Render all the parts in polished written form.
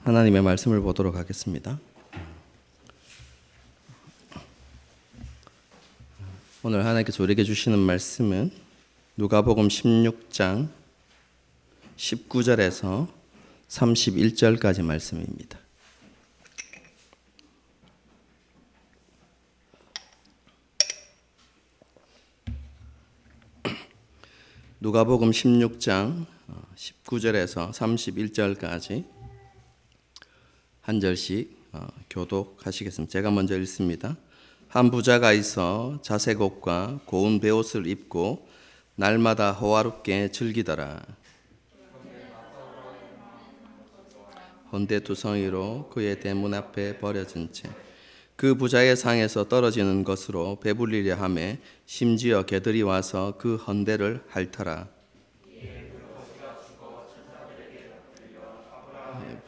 하나님의 말씀을 보도록 하겠습니다. 오늘 하나님께서 우리에게 주시는 말씀은 누가복음 16장 19절에서 31절까지 말씀입니다. 누가복음 16장 19절에서 31절까지 한 절씩 교독하시겠습니다. 제가 먼저 읽습니다. 한 부자가 있어 자색 옷과 고운 베옷을 입고 날마다 호화롭게 즐기더라. 헌대투성이로 그의 대문 앞에 버려진 채 그 부자의 상에서 떨어지는 것으로 배불리려 하매 심지어 개들이 와서 그 헌대를 핥더라.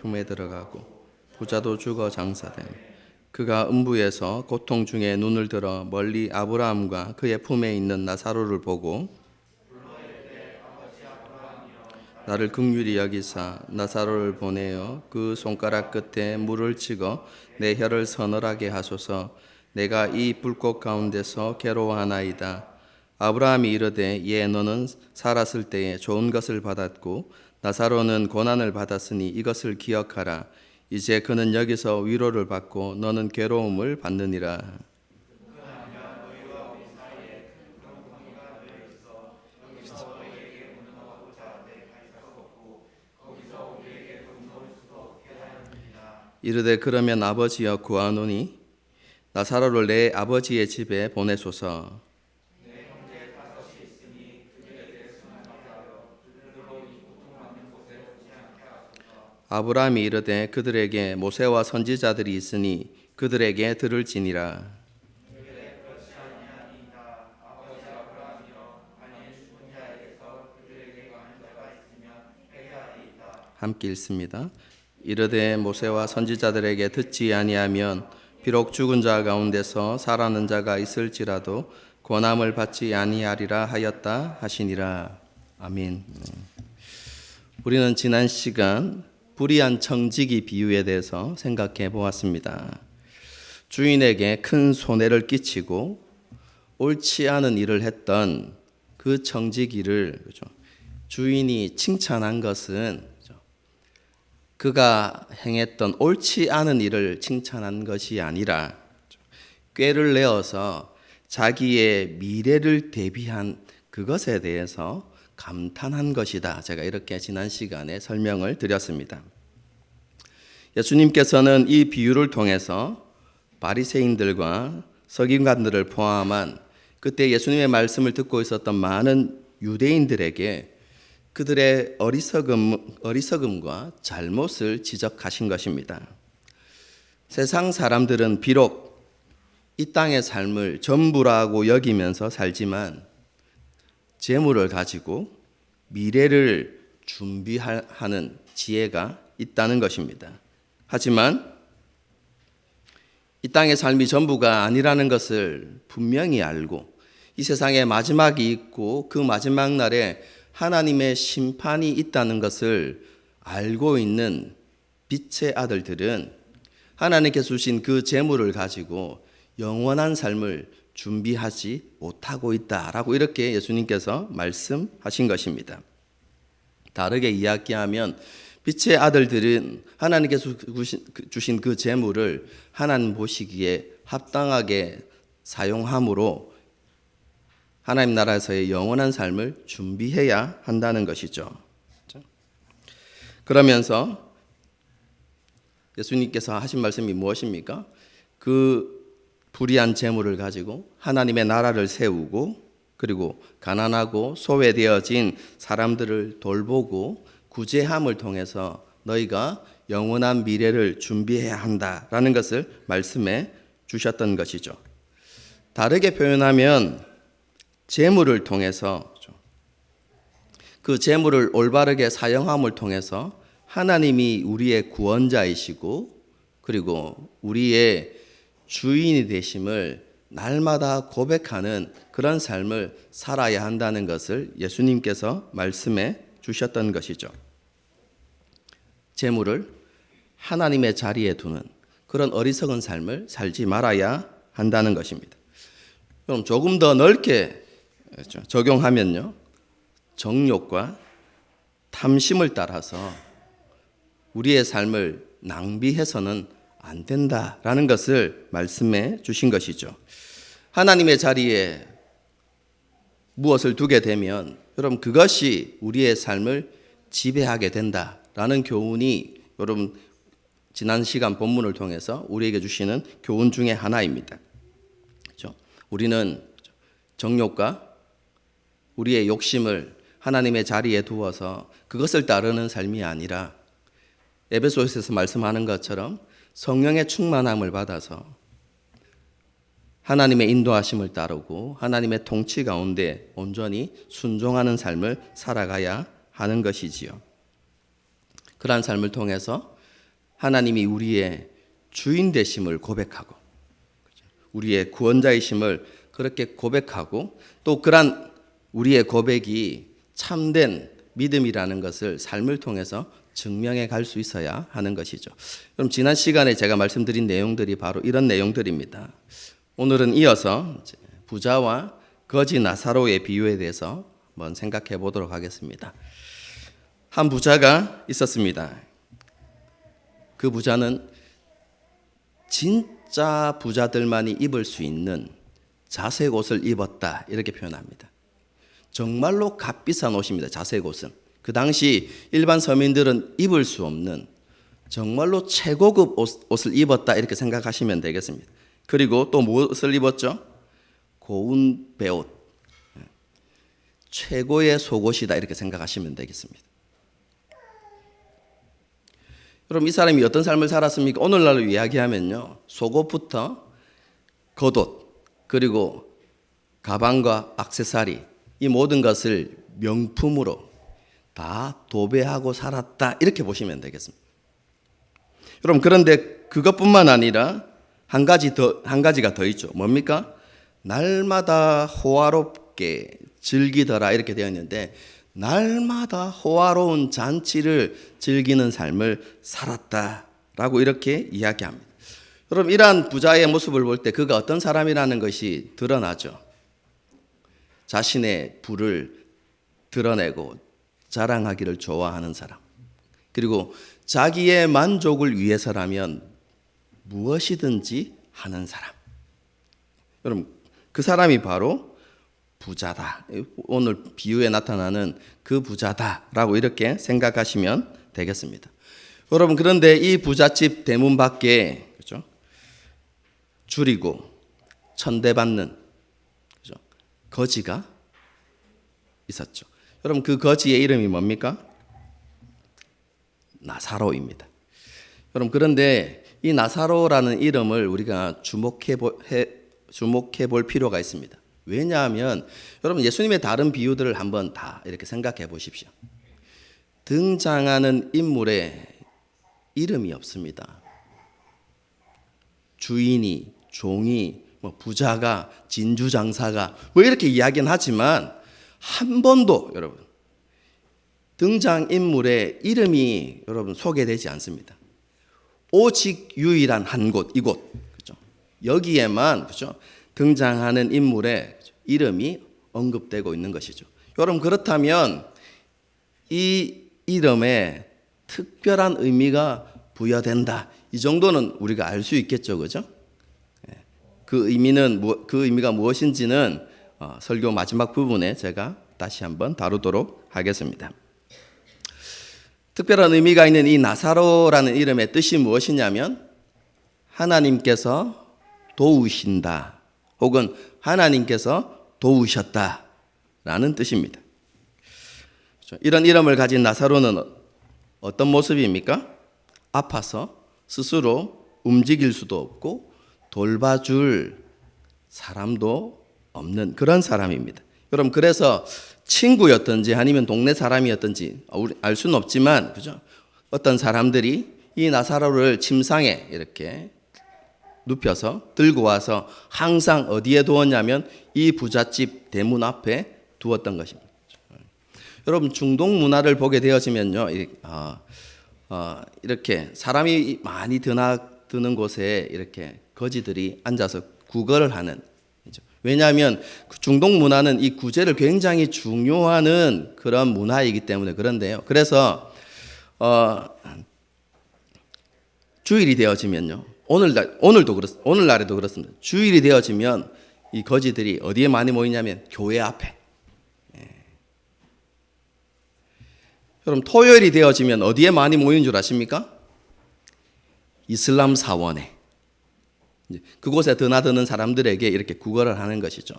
품에 들어가고 부자도 죽어 장사됨. 그가 음부에서 고통 중에 눈을 들어 멀리 아브라함과 그의 품에 있는 나사로를 보고 나를 긍휼히 여기사 나사로를 보내어 그 손가락 끝에 물을 찍어 내 혀를 서늘하게 하소서. 내가 이 불꽃 가운데서 괴로워하나이다. 아브라함이 이르되 예 너는 살았을 때에 좋은 것을 받았고 나사로는 고난을 받았으니 이것을 기억하라. 이제 그는 여기서 위로를 받고 너는 괴로움을 받느니라. 이르되 그러면 아버지여 구하노니 나사로를 내 아버지의 집에 보내소서. 아브라함이 이르되 그들에게 모세와 선지자들이 있으니 그들에게 들을지니라. 함께 읽습니다. 이르되 모세와 선지자들에게 듣지 아니하면 비록 죽은 자 가운데서 살아난 자가 있을지라도 권함을 받지 아니하리라 하였다 하시니라. 아멘. 우리는 지난 시간 불의한 청지기 비유에 대해서 생각해 보았습니다. 주인에게 큰 손해를 끼치고 옳지 않은 일을 했던 그 청지기를 주인이 칭찬한 것은 그가 행했던 옳지 않은 일을 칭찬한 것이 아니라 꾀를 내어서 자기의 미래를 대비한 그것에 대해서 감탄한 것이다. 제가 이렇게 지난 시간에 설명을 드렸습니다. 예수님께서는 이 비유를 통해서 바리새인들과 서기관들을 포함한 그때 예수님의 말씀을 듣고 있었던 많은 유대인들에게 그들의 어리석음과 잘못을 지적하신 것입니다. 세상 사람들은 비록 이 땅의 삶을 전부라고 여기면서 살지만 재물을 가지고 미래를 준비하는 지혜가 있다는 것입니다. 하지만 이 땅의 삶이 전부가 아니라는 것을 분명히 알고 이 세상에 마지막이 있고 그 마지막 날에 하나님의 심판이 있다는 것을 알고 있는 빛의 아들들은 하나님께서 주신 그 재물을 가지고 영원한 삶을 준비하지 못하고 있다라고 이렇게 예수님께서 말씀하신 것입니다. 다르게 이야기하면 빛의 아들들은 하나님께서 주신 그 재물을 하나님 보시기에 합당하게 사용함으로 하나님 나라에서의 영원한 삶을 준비해야 한다는 것이죠. 그러면서 예수님께서 하신 말씀이 무엇입니까? 그 불의한 재물을 가지고 하나님의 나라를 세우고 그리고 가난하고 소외되어진 사람들을 돌보고 구제함을 통해서 너희가 영원한 미래를 준비해야 한다라는 것을 말씀해 주셨던 것이죠. 다르게 표현하면 재물을 통해서 그 재물을 올바르게 사용함을 통해서 하나님이 우리의 구원자이시고 그리고 우리의 주인이 되심을 날마다 고백하는 그런 삶을 살아야 한다는 것을 예수님께서 말씀해 주셨던 것이죠. 재물을 하나님의 자리에 두는 그런 어리석은 삶을 살지 말아야 한다는 것입니다. 그럼 조금 더 넓게 적용하면요, 정욕과 탐심을 따라서 우리의 삶을 낭비해서는 안 된다라는 것을 말씀해 주신 것이죠. 하나님의 자리에 무엇을 두게 되면 여러분 그것이 우리의 삶을 지배하게 된다라는 교훈이 여러분 지난 시간 본문을 통해서 우리에게 주시는 교훈 중에 하나입니다. 그렇죠? 우리는 정욕과 우리의 욕심을 하나님의 자리에 두어서 그것을 따르는 삶이 아니라 에베소서에서 말씀하는 것처럼 성령의 충만함을 받아서 하나님의 인도하심을 따르고 하나님의 통치 가운데 온전히 순종하는 삶을 살아가야 하는 것이지요. 그러한 삶을 통해서 하나님이 우리의 주인 되심을 고백하고 우리의 구원자이심을 그렇게 고백하고 또 그러한 우리의 고백이 참된 믿음이라는 것을 삶을 통해서 증명해 갈 수 있어야 하는 것이죠. 그럼 지난 시간에 제가 말씀드린 내용들이 바로 이런 내용들입니다. 오늘은 이어서 부자와 거지 나사로의 비유에 대해서 한번 생각해 보도록 하겠습니다. 한 부자가 있었습니다. 그 부자는 진짜 부자들만이 입을 수 있는 자색 옷을 입었다 이렇게 표현합니다. 정말로 값비싼 옷입니다. 자색 옷은 그 당시 일반 서민들은 입을 수 없는 정말로 최고급 옷을 입었다 이렇게 생각하시면 되겠습니다. 그리고 또 무엇을 입었죠? 고운 베옷, 최고의 속옷이다 이렇게 생각하시면 되겠습니다. 여러분 이 사람이 어떤 삶을 살았습니까? 오늘날로 이야기하면요, 속옷부터 겉옷 그리고 가방과 액세서리 이 모든 것을 명품으로 다 도배하고 살았다 이렇게 보시면 되겠습니다. 여러분 그런데 그것뿐만 아니라 한 가지가 더 있죠. 뭡니까? 날마다 호화롭게 즐기더라 이렇게 되어 있는데 날마다 호화로운 잔치를 즐기는 삶을 살았다라고 이렇게 이야기합니다. 여러분 이러한 부자의 모습을 볼 때 그가 어떤 사람이라는 것이 드러나죠. 자신의 부를 드러내고 자랑하기를 좋아하는 사람, 그리고 자기의 만족을 위해서라면 무엇이든지 하는 사람. 여러분 그 사람이 바로 부자다. 오늘 비유에 나타나는 그 부자다라고 이렇게 생각하시면 되겠습니다. 여러분 그런데 이 부잣집 대문 밖에 그렇죠? 줄이고 천대받는 그렇죠? 거지가 있었죠. 여러분 그 거지의 이름이 뭡니까? 나사로입니다. 여러분 그런데 이 나사로라는 이름을 우리가 주목해 볼 필요가 있습니다. 왜냐하면 여러분 예수님의 다른 비유들을 한번 다 이렇게 생각해 보십시오. 등장하는 인물에 이름이 없습니다. 주인이, 종이, 부자가, 진주장사가 이렇게 이야기는 하지만 한 번도 여러분 등장인물의 이름이 여러분 소개되지 않습니다. 오직 유일한 한 곳, 이곳, 그렇죠? 여기에만 그렇죠? 등장하는 인물의 이름이 언급되고 있는 것이죠. 여러분 그렇다면 이 이름에 특별한 의미가 부여된다. 이 정도는 우리가 알 수 있겠죠, 그렇죠? 그 의미가 무엇인지는 설교 마지막 부분에 제가 다시 한번 다루도록 하겠습니다. 특별한 의미가 있는 이 나사로라는 이름의 뜻이 무엇이냐면 하나님께서 도우신다 혹은 하나님께서 도우셨다라는 뜻입니다. 이런 이름을 가진 나사로는 어떤 모습입니까? 아파서 스스로 움직일 수도 없고 돌봐줄 사람도 없는 그런 사람입니다. 여러분 그래서 친구였든지 아니면 동네 사람이었든지 알 수는 없지만 그죠? 어떤 사람들이 이 나사로를 침상에 이렇게 눕혀서 들고 와서 항상 어디에 두었냐면 이 부잣집 대문 앞에 두었던 것입니다. 여러분 중동 문화를 보게 되어지면요, 이렇게 사람이 많이 드나드는 곳에 이렇게 거지들이 앉아서 구걸을 하는. 왜냐하면 중동 문화는 이 구제를 굉장히 중요하는 그런 문화이기 때문에 그런데요. 그래서 주일이 되어지면요. 오늘날에도 그렇습니다. 주일이 되어지면 이 거지들이 어디에 많이 모이냐면 교회 앞에. 그럼 토요일이 되어지면 어디에 많이 모이는 줄 아십니까? 이슬람 사원에. 그곳에 드나드는 사람들에게 이렇게 구걸을 하는 것이죠.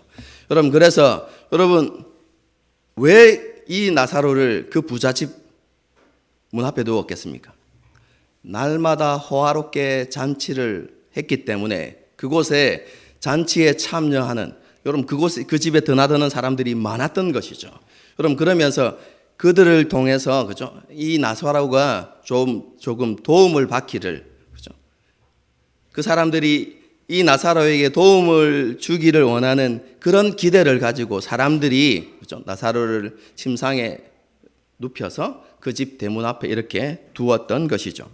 여러분, 그래서 여러분 왜 이 나사로를 그 부잣집 문 앞에 두었겠습니까? 날마다 호화롭게 잔치를 했기 때문에 그곳에 잔치에 참여하는, 여러분 그 집에 드나드는 사람들이 많았던 것이죠. 여러분, 그러면서 그들을 통해서 그죠? 이 나사로가 조금 도움을 받기를, 그죠? 그 사람들이 이 나사로에게 도움을 주기를 원하는 그런 기대를 가지고 사람들이, 그죠? 나사로를 침상에 눕혀서 그 집 대문 앞에 이렇게 두었던 것이죠.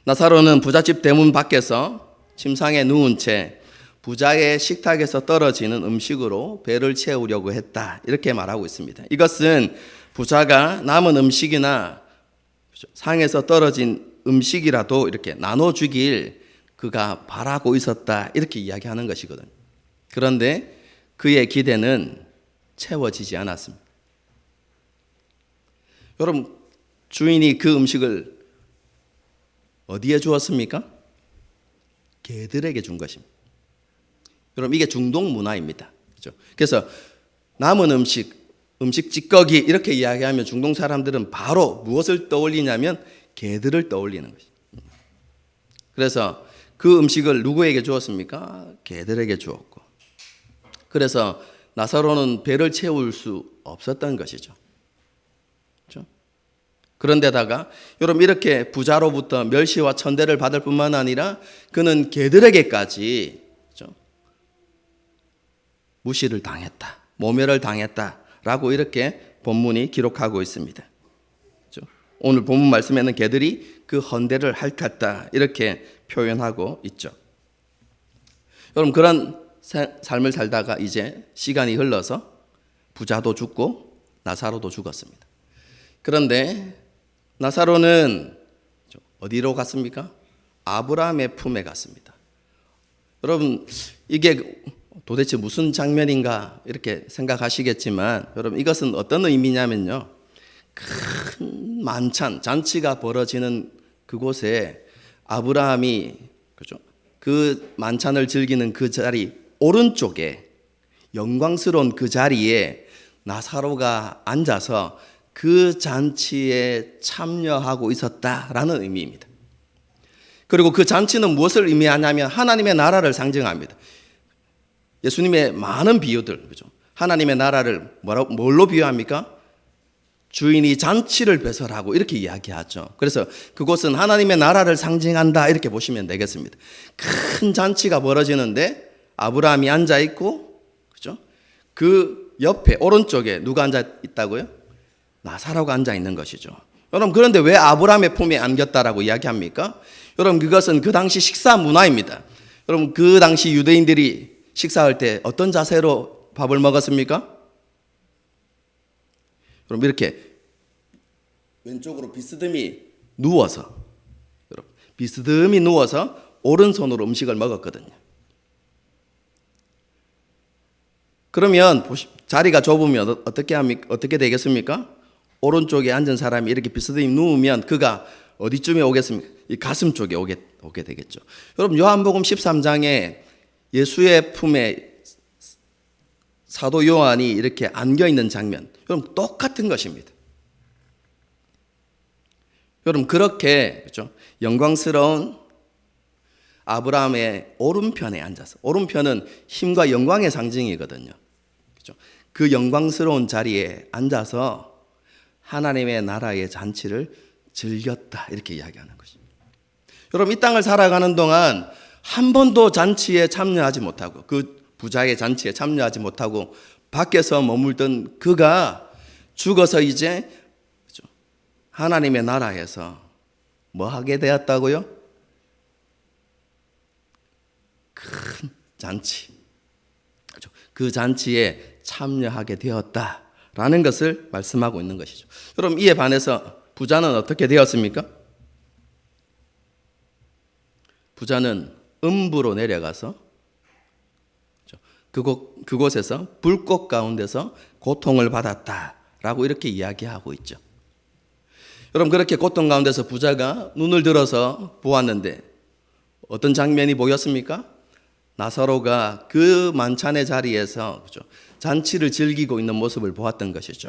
나사로는 부잣집 대문 밖에서 침상에 누운 채 부자의 식탁에서 떨어지는 음식으로 배를 채우려고 했다, 이렇게 말하고 있습니다. 이것은 부자가 남은 음식이나 상에서 떨어진 음식이라도 이렇게 나눠주길 그가 바라고 있었다, 이렇게 이야기하는 것이거든요. 그런데 그의 기대는 채워지지 않았습니다. 여러분, 주인이 그 음식을 어디에 주었습니까? 개들에게 준 것입니다. 여러분, 이게 중동 문화입니다. 그렇죠? 그래서 남은 음식 찌꺼기 이렇게 이야기하면 중동 사람들은 바로 무엇을 떠올리냐면 개들을 떠올리는 것이죠. 그래서 그 음식을 누구에게 주었습니까? 개들에게 주었고. 그래서 나사로는 배를 채울 수 없었던 것이죠. 그렇죠? 그런데다가 여러분, 이렇게 부자로부터 멸시와 천대를 받을 뿐만 아니라 그는 개들에게까지, 그렇죠? 무시를 당했다, 모멸을 당했다라고 이렇게 본문이 기록하고 있습니다. 그렇죠? 오늘 본문 말씀에는 개들이 그 헌대를 핥았다, 이렇게 표현하고 있죠. 여러분, 그런 삶을 살다가 이제 시간이 흘러서 부자도 죽고 나사로도 죽었습니다. 그런데 나사로는 어디로 갔습니까? 아브라함의 품에 갔습니다. 여러분, 이게 도대체 무슨 장면인가 이렇게 생각하시겠지만, 여러분, 이것은 어떤 의미냐면요, 큰 만찬, 잔치가 벌어지는 그곳에 아브라함이, 그죠? 그 만찬을 즐기는 그 자리 오른쪽에, 영광스러운 그 자리에 나사로가 앉아서 그 잔치에 참여하고 있었다라는 의미입니다. 그리고 그 잔치는 무엇을 의미하냐면 하나님의 나라를 상징합니다. 예수님의 많은 비유들, 그죠? 하나님의 나라를 뭘로 비유합니까? 주인이 잔치를 배설하고 이렇게 이야기하죠. 그래서 그곳은 하나님의 나라를 상징한다, 이렇게 보시면 되겠습니다. 큰 잔치가 벌어지는데 아브라함이 앉아 있고, 그죠? 그 옆에 오른쪽에 누가 앉아 있다고요? 나사로가 앉아 있는 것이죠. 여러분, 그런데 왜 아브라함의 품에 안겼다라고 이야기합니까? 여러분, 그것은 그 당시 식사 문화입니다. 여러분, 그 당시 유대인들이 식사할 때 어떤 자세로 밥을 먹었습니까? 여러분, 이렇게 왼쪽으로 비스듬히 누워서, 여러분, 비스듬히 누워서 오른손으로 음식을 먹었거든요. 그러면 자리가 좁으면 어떻게 되겠습니까? 오른쪽에 앉은 사람이 이렇게 비스듬히 누우면 그가 어디쯤에 오겠습니까? 이 가슴 쪽에 오게 되겠죠. 여러분, 요한복음 13장에 예수의 품에 사도 요한이 이렇게 안겨 있는 장면, 여러분, 똑같은 것입니다. 여러분, 그렇게, 그렇죠? 영광스러운 아브라함의 오른편에 앉아서, 오른편은 힘과 영광의 상징이거든요. 그렇죠? 그 영광스러운 자리에 앉아서 하나님의 나라의 잔치를 즐겼다, 이렇게 이야기하는 것입니다. 여러분, 이 땅을 살아가는 동안 한 번도 잔치에 참여하지 못하고, 그 부자의 잔치에 참여하지 못하고 밖에서 머물던 그가 죽어서 이제 하나님의 나라에서 뭐 하게 되었다고요? 큰 잔치. 그 잔치에 참여하게 되었다라는 것을 말씀하고 있는 것이죠. 여러분, 이에 반해서 부자는 어떻게 되었습니까? 부자는 음부로 내려가서 그곳에서 불꽃 가운데서 고통을 받았다라고 이렇게 이야기하고 있죠. 여러분, 그렇게 고통 가운데서 부자가 눈을 들어서 보았는데 어떤 장면이 보였습니까? 나사로가 그 만찬의 자리에서 잔치를 즐기고 있는 모습을 보았던 것이죠.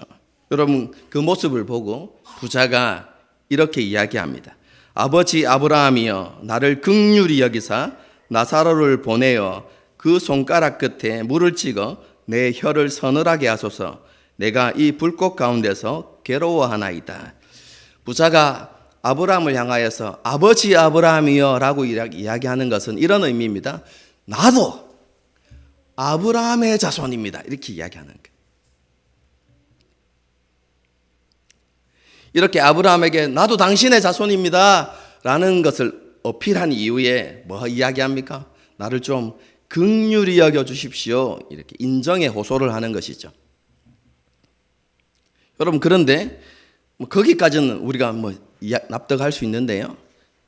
여러분, 그 모습을 보고 부자가 이렇게 이야기합니다. 아버지 아브라함이여, 나를 긍휼히 여기사 나사로를 보내어 그 손가락 끝에 물을 찍어 내 혀를 서늘하게 하소서. 내가 이 불꽃 가운데서 괴로워하나이다. 부자가 아브라함을 향하여서 아버지 아브라함이여 라고 이야기하는 것은 이런 의미입니다. 나도 아브라함의 자손입니다. 이렇게 이야기하는 거예요. 이렇게 아브라함에게 나도 당신의 자손입니다 라는 것을 어필한 이후에 뭐 이야기합니까? 나를 좀 긍휼히 여겨주십시오. 이렇게 인정의 호소를 하는 것이죠. 여러분, 그런데 거기까지는 우리가 납득할 수 있는데요.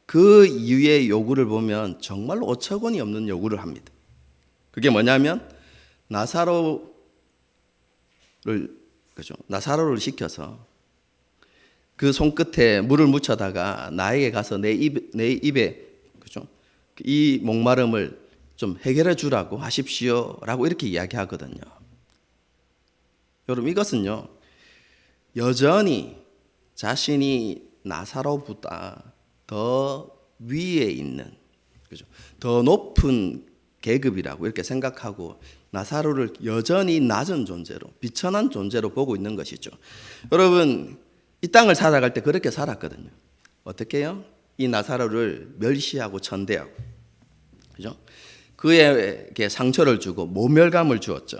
그 이후의 요구를 보면 정말로 어처구니 없는 요구를 합니다. 그게 뭐냐면 나사로를 시켜서 그 손끝에 물을 묻혀다가 나에게 가서 내 입에 이 목마름을 좀 해결해 주라고 하십시오라고 이렇게 이야기하거든요. 여러분, 이것은요 여전히 자신이 나사로보다 더 위에 있는, 더 높은 계급이라고 이렇게 생각하고 나사로를 여전히 낮은 존재로, 비천한 존재로 보고 있는 것이죠. 여러분, 이 땅을 살아갈 때 그렇게 살았거든요. 어떻게 해요? 이 나사로를 멸시하고 천대하고, 그죠? 그에게 상처를 주고 모멸감을 주었죠.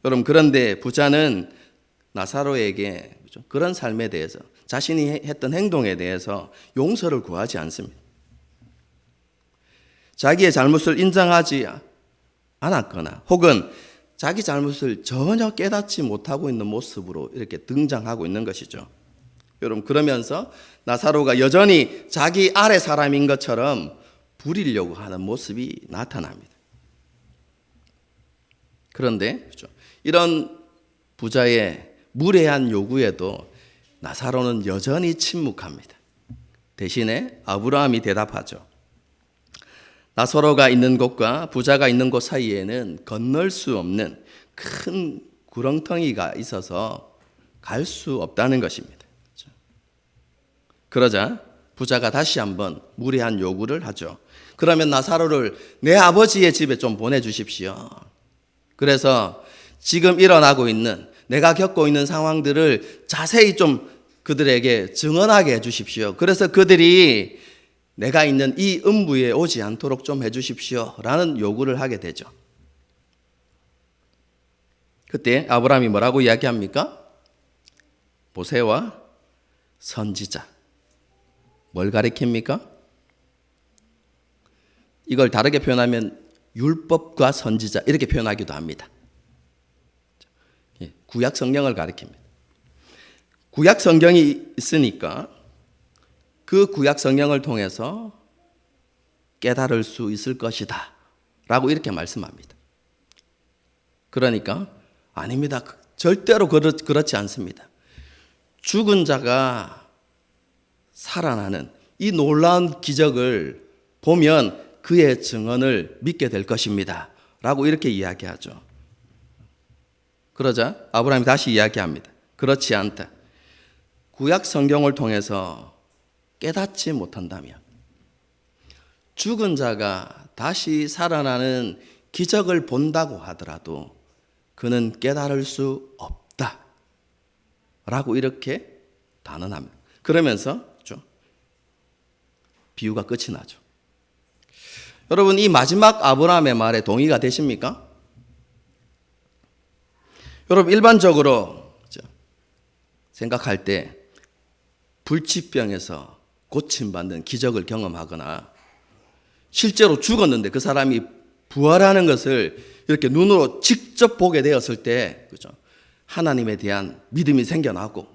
여러분, 그런데 부자는 나사로에게 그런 삶에 대해서, 자신이 했던 행동에 대해서 용서를 구하지 않습니다. 자기의 잘못을 인정하지 않았거나 혹은 자기 잘못을 전혀 깨닫지 못하고 있는 모습으로 이렇게 등장하고 있는 것이죠. 여러분, 그러면서 나사로가 여전히 자기 아래 사람인 것처럼 부리려고 하는 모습이 나타납니다. 그런데 이런 부자의 무례한 요구에도 나사로는 여전히 침묵합니다. 대신에 아브라함이 대답하죠. 나사로가 있는 곳과 부자가 있는 곳 사이에는 건널 수 없는 큰 구렁텅이가 있어서 갈 수 없다는 것입니다. 그러자 부자가 다시 한번 무례한 요구를 하죠. 그러면 나사로를 내 아버지의 집에 좀 보내주십시오. 그래서 지금 일어나고 있는, 내가 겪고 있는 상황들을 자세히 좀 그들에게 증언하게 해주십시오. 그래서 그들이 내가 있는 이 음부에 오지 않도록 좀 해주십시오 라는 요구를 하게 되죠. 그때 아브라함이 뭐라고 이야기합니까? 모세와 선지자. 뭘 가리킵니까? 이걸 다르게 표현하면 율법과 선지자 이렇게 표현하기도 합니다. 구약 성경을 가리킵니다. 구약 성경이 있으니까 그 구약 성경을 통해서 깨달을 수 있을 것이다 라고 이렇게 말씀합니다. 그러니까 아닙니다. 절대로 그렇지 않습니다. 죽은 자가 살아나는 이 놀라운 기적을 보면 그의 증언을 믿게 될 것입니다 라고 이렇게 이야기하죠. 그러자 아브라함이 다시 이야기합니다. 그렇지 않다. 구약 성경을 통해서 깨닫지 못한다면, 죽은 자가 다시 살아나는 기적을 본다고 하더라도 그는 깨달을 수 없다 라고 이렇게 단언합니다. 그러면서 비유가 끝이 나죠. 여러분, 이 마지막 아브라함의 말에 동의가 되십니까? 여러분, 일반적으로 생각할 때 불치병에서 고침받는 기적을 경험하거나 실제로 죽었는데 그 사람이 부활하는 것을 이렇게 눈으로 직접 보게 되었을 때, 그죠? 하나님에 대한 믿음이 생겨나고,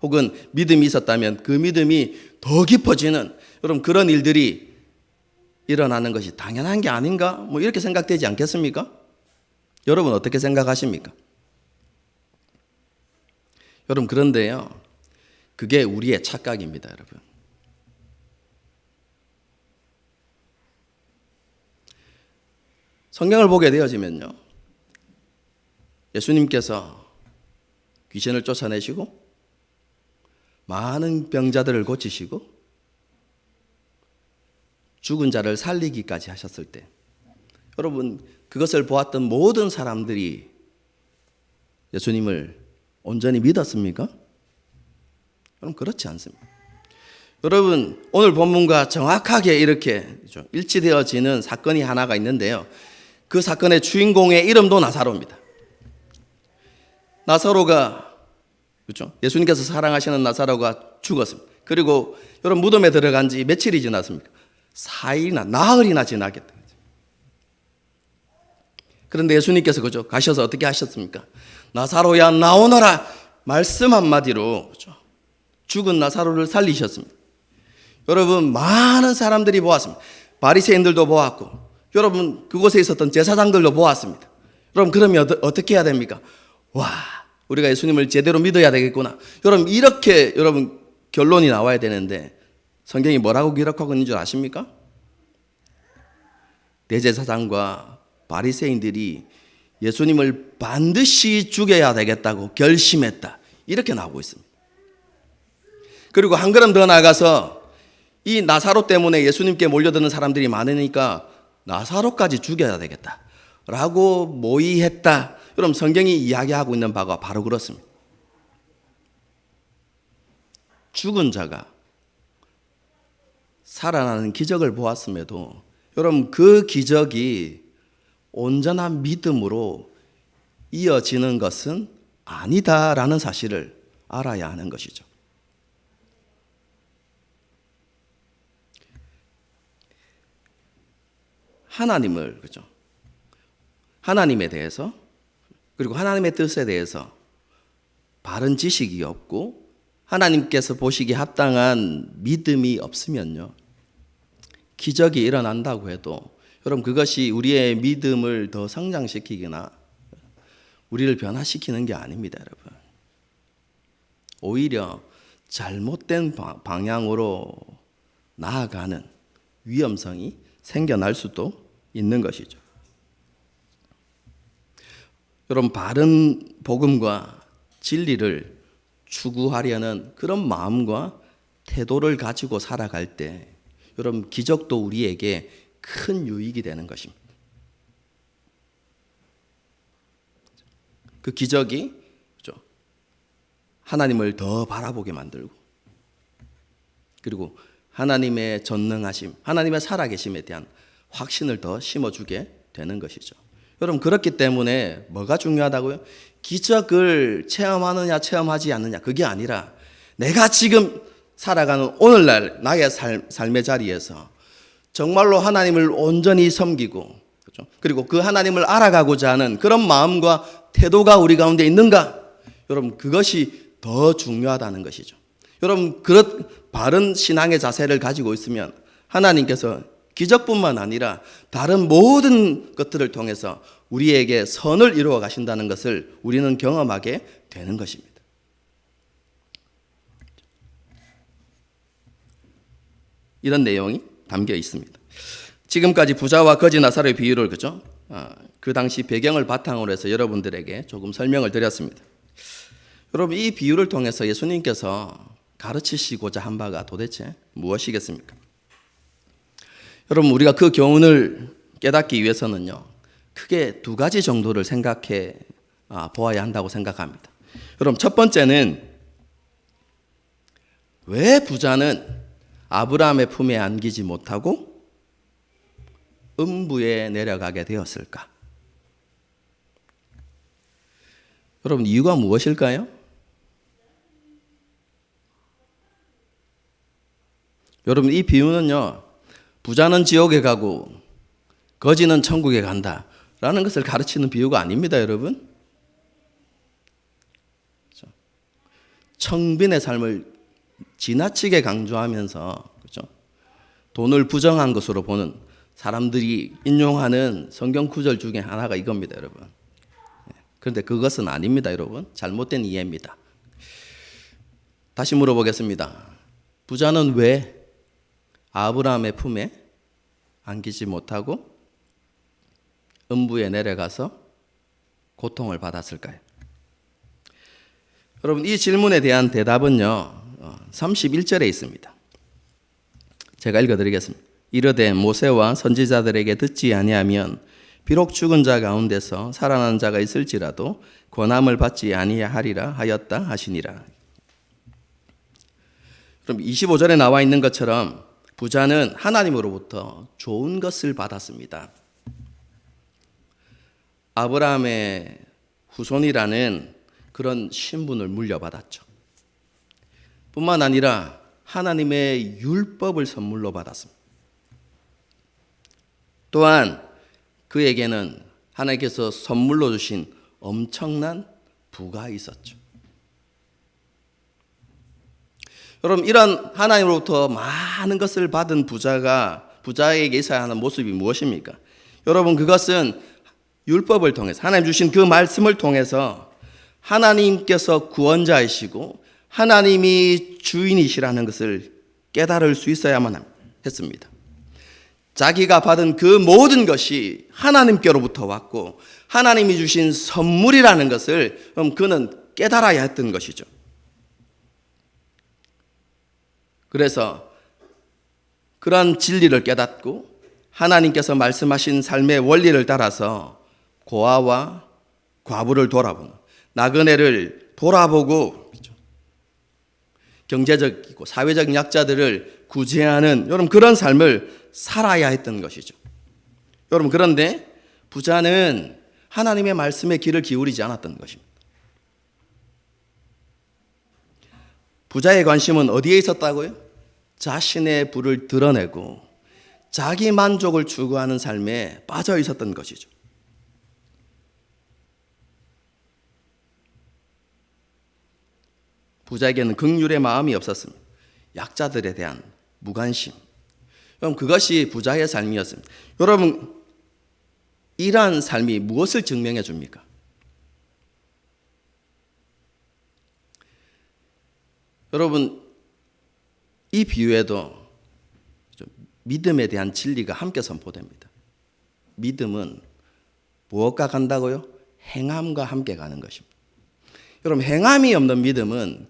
혹은 믿음이 있었다면 그 믿음이 더 깊어지는, 여러분, 그런 일들이 일어나는 것이 당연한 게 아닌가? 뭐 이렇게 생각되지 않겠습니까? 여러분 어떻게 생각하십니까? 여러분, 그런데요, 그게 우리의 착각입니다, 여러분. 성경을 보게 되어지면요, 예수님께서 귀신을 쫓아내시고 많은 병자들을 고치시고 죽은 자를 살리기까지 하셨을 때, 여러분, 그것을 보았던 모든 사람들이 예수님을 온전히 믿었습니까? 여러분, 그렇지 않습니다. 여러분, 오늘 본문과 정확하게 이렇게 일치되어지는 사건이 하나가 있는데요, 그 사건의 주인공의 이름도 나사로입니다. 나사로가, 그렇죠? 예수님께서 사랑하시는 나사로가 죽었습니다. 그리고 여러분, 무덤에 들어간 지 며칠이 지났습니까? 4일이나 나흘이나 지나겠다. 그런데 예수님께서, 그죠, 가셔서 어떻게 하셨습니까? 나사로야 나오너라 말씀 한마디로, 그죠, 죽은 나사로를 살리셨습니다. 여러분, 많은 사람들이 보았습니다. 바리새인들도 보았고, 여러분, 그곳에 있었던 제사장들도 보았습니다. 여러분, 그러면 어떻게 해야 됩니까? 와, 우리가 예수님을 제대로 믿어야 되겠구나. 여러분, 이렇게 여러분 결론이 나와야 되는데, 성경이 뭐라고 기록하고 있는 줄 아십니까? 대제사장과 바리새인들이 예수님을 반드시 죽여야 되겠다고 결심했다, 이렇게 나오고 있습니다. 그리고 한 걸음 더 나가서 이 나사로 때문에 예수님께 몰려드는 사람들이 많으니까 나사로까지 죽여야 되겠다라고 모의했다. 여러분, 성경이 이야기하고 있는 바가 바로 그렇습니다. 죽은 자가 살아나는 기적을 보았음에도, 여러분, 그 기적이 온전한 믿음으로 이어지는 것은 아니다라는 사실을 알아야 하는 것이죠. 하나님을, 그죠, 하나님에 대해서, 그리고 하나님의 뜻에 대해서 바른 지식이 없고 하나님께서 보시기에 합당한 믿음이 없으면요, 기적이 일어난다고 해도 여러분, 그것이 우리의 믿음을 더 성장시키거나 우리를 변화시키는 게 아닙니다, 여러분. 오히려 잘못된 방향으로 나아가는 위험성이 생겨날 수도 있는 것이죠. 여러분, 바른 복음과 진리를 추구하려는 그런 마음과 태도를 가지고 살아갈 때, 여러분, 기적도 우리에게 큰 유익이 되는 것입니다. 그 기적이, 그렇죠, 하나님을 더 바라보게 만들고, 그리고 하나님의 전능하심, 하나님의 살아계심에 대한 확신을 더 심어주게 되는 것이죠. 여러분, 그렇기 때문에 뭐가 중요하다고요? 기적을 체험하느냐 체험하지 않느냐, 그게 아니라 내가 지금 살아가는 오늘날 나의 삶의 자리에서 정말로 하나님을 온전히 섬기고, 그렇죠, 그리고 그 하나님을 알아가고자 하는 그런 마음과 태도가 우리 가운데 있는가? 여러분, 그것이 더 중요하다는 것이죠. 여러분, 그런 바른 신앙의 자세를 가지고 있으면 하나님께서 기적뿐만 아니라 다른 모든 것들을 통해서 우리에게 선을 이루어 가신다는 것을 우리는 경험하게 되는 것입니다. 이런 내용이 담겨 있습니다. 지금까지 부자와 거지 나사로의 비유를, 그죠, 그 당시 배경을 바탕으로 해서 여러분들에게 조금 설명을 드렸습니다. 여러분, 이 비유를 통해서 예수님께서 가르치시고자 한 바가 도대체 무엇이겠습니까? 여러분, 우리가 그 교훈을 깨닫기 위해서는요, 크게 두 가지 정도를 생각해 보아야 한다고 생각합니다. 여러분, 첫 번째는 왜 부자는 아브라함의 품에 안기지 못하고 음부에 내려가게 되었을까? 여러분, 이유가 무엇일까요? 여러분, 이 비유는요, 부자는 지옥에 가고 거지는 천국에 간다라는 것을 가르치는 비유가 아닙니다, 여러분. 청빈의 삶을 지나치게 강조하면서, 그렇죠? 돈을 부정한 것으로 보는 사람들이 인용하는 성경 구절 중에 하나가 이겁니다, 여러분. 그런데 그것은 아닙니다, 여러분. 잘못된 이해입니다. 다시 물어보겠습니다. 부자는 왜 아브라함의 품에 안기지 못하고 음부에 내려가서 고통을 받았을까요? 여러분, 이 질문에 대한 대답은요, 31절에 있습니다. 제가 읽어드리겠습니다. 이르되 모세와 선지자들에게 듣지 아니하면 비록 죽은 자 가운데서 살아난 자가 있을지라도 권함을 받지 아니하리라 하였다 하시니라. 그럼 25절에 나와 있는 것처럼 부자는 하나님으로부터 좋은 것을 받았습니다. 아브라함의 후손이라는 그런 신분을 물려받았죠. 뿐만 아니라 하나님의 율법을 선물로 받았습니다. 또한 그에게는 하나님께서 선물로 주신 엄청난 부가 있었죠. 여러분, 이런 하나님으로부터 많은 것을 받은 부자에게 있어야 하는 모습이 무엇입니까? 여러분, 그것은 율법을 통해서 하나님 주신 그 말씀을 통해서 하나님께서 구원자이시고 하나님이 주인이시라는 것을 깨달을 수 있어야만 했습니다. 자기가 받은 그 모든 것이 하나님께로부터 왔고 하나님이 주신 선물이라는 것을 그는 깨달아야 했던 것이죠. 그래서 그러한 진리를 깨닫고 하나님께서 말씀하신 삶의 원리를 따라서 고아와 과부를 돌아보는, 나그네를 돌아보고 경제적이고 사회적 약자들을 구제하는 여러분 그런 삶을 살아야 했던 것이죠. 여러분, 그런데 부자는 하나님의 말씀에 귀를 기울이지 않았던 것입니다. 부자의 관심은 어디에 있었다고요? 자신의 부를 드러내고 자기 만족을 추구하는 삶에 빠져 있었던 것이죠. 부자에게는 긍휼의 마음이 없었습니다. 약자들에 대한 무관심. 여러분, 그것이 부자의 삶이었습니다. 여러분, 이러한 삶이 무엇을 증명해 줍니까? 여러분, 이 비유에도 믿음에 대한 진리가 함께 선포됩니다. 믿음은 무엇과 간다고요? 행함과 함께 가는 것입니다. 여러분, 행함이 없는 믿음은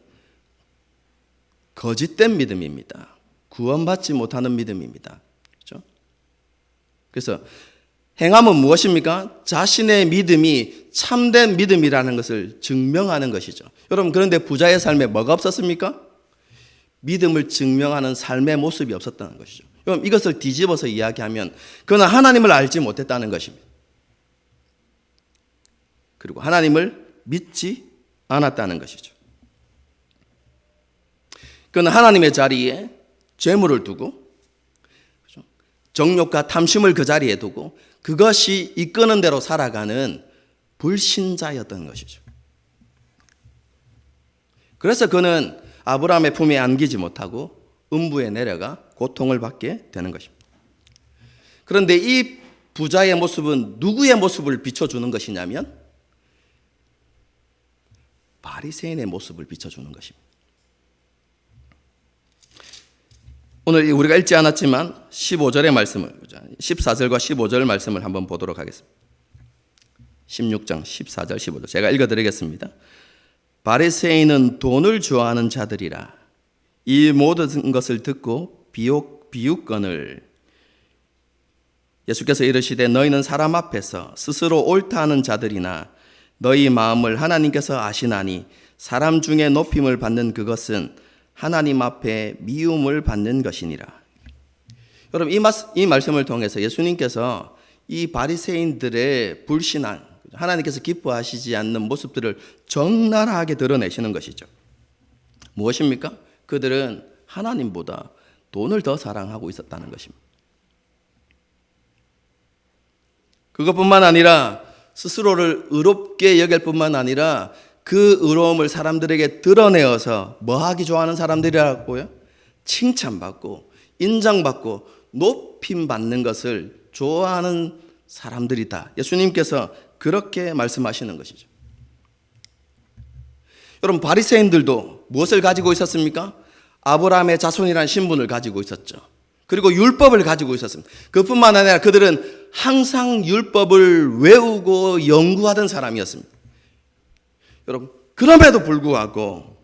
거짓된 믿음입니다. 구원받지 못하는 믿음입니다. 그렇죠? 그래서 행함은 무엇입니까? 자신의 믿음이 참된 믿음이라는 것을 증명하는 것이죠. 여러분, 그런데 부자의 삶에 뭐가 없었습니까? 믿음을 증명하는 삶의 모습이 없었다는 것이죠. 여러분, 이것을 뒤집어서 이야기하면 그는 하나님을 알지 못했다는 것입니다. 그리고 하나님을 믿지 않았다는 것이죠. 그는 하나님의 자리에 재물을 두고 정욕과 탐심을 그 자리에 두고 그것이 이끄는 대로 살아가는 불신자였던 것이죠. 그래서 그는 아브라함의 품에 안기지 못하고 음부에 내려가 고통을 받게 되는 것입니다. 그런데 이 부자의 모습은 누구의 모습을 비춰주는 것이냐면 바리새인의 모습을 비춰주는 것입니다. 오늘 우리가 읽지 않았지만 15절의 말씀을 14절과 15절 말씀을 한번 보도록 하겠습니다. 16장 14절 15절 제가 읽어드리겠습니다. 바리새인은 돈을 좋아하는 자들이라 이 모든 것을 듣고 비웃거늘 예수께서 이르시되 너희는 사람 앞에서 스스로 옳다 하는 자들이나 너희 마음을 하나님께서 아시나니 사람 중에 높임을 받는 그것은 하나님 앞에 미움을 받는 것이니라. 여러분, 이 말씀을 통해서 예수님께서 이 바리새인들의 불신앙, 하나님께서 기뻐하시지 않는 모습들을 적나라하게 드러내시는 것이죠. 무엇입니까? 그들은 하나님보다 돈을 더 사랑하고 있었다는 것입니다. 그것뿐만 아니라 스스로를 의롭게 여길 뿐만 아니라 그 의로움을 사람들에게 드러내어서 뭐하기 좋아하는 사람들이라고요? 칭찬받고 인정받고 높임받는 것을 좋아하는 사람들이다. 예수님께서 그렇게 말씀하시는 것이죠. 여러분, 바리새인들도 무엇을 가지고 있었습니까? 아브라함의 자손이라는 신분을 가지고 있었죠. 그리고 율법을 가지고 있었습니다. 그뿐만 아니라 그들은 항상 율법을 외우고 연구하던 사람이었습니다. 여러분, 그럼에도 불구하고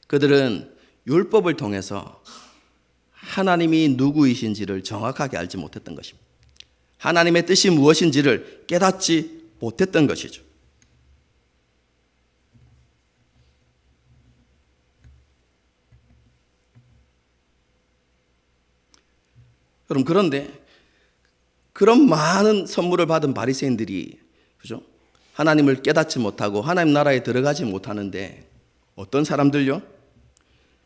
그들은 율법을 통해서 하나님이 누구이신지를 정확하게 알지 못했던 것입니다. 하나님의 뜻이 무엇인지를 깨닫지 못했던 것이죠. 여러분, 그런데 그런 많은 선물을 받은 바리새인들이 그죠? 하나님을 깨닫지 못하고 하나님 나라에 들어가지 못하는데 어떤 사람들요?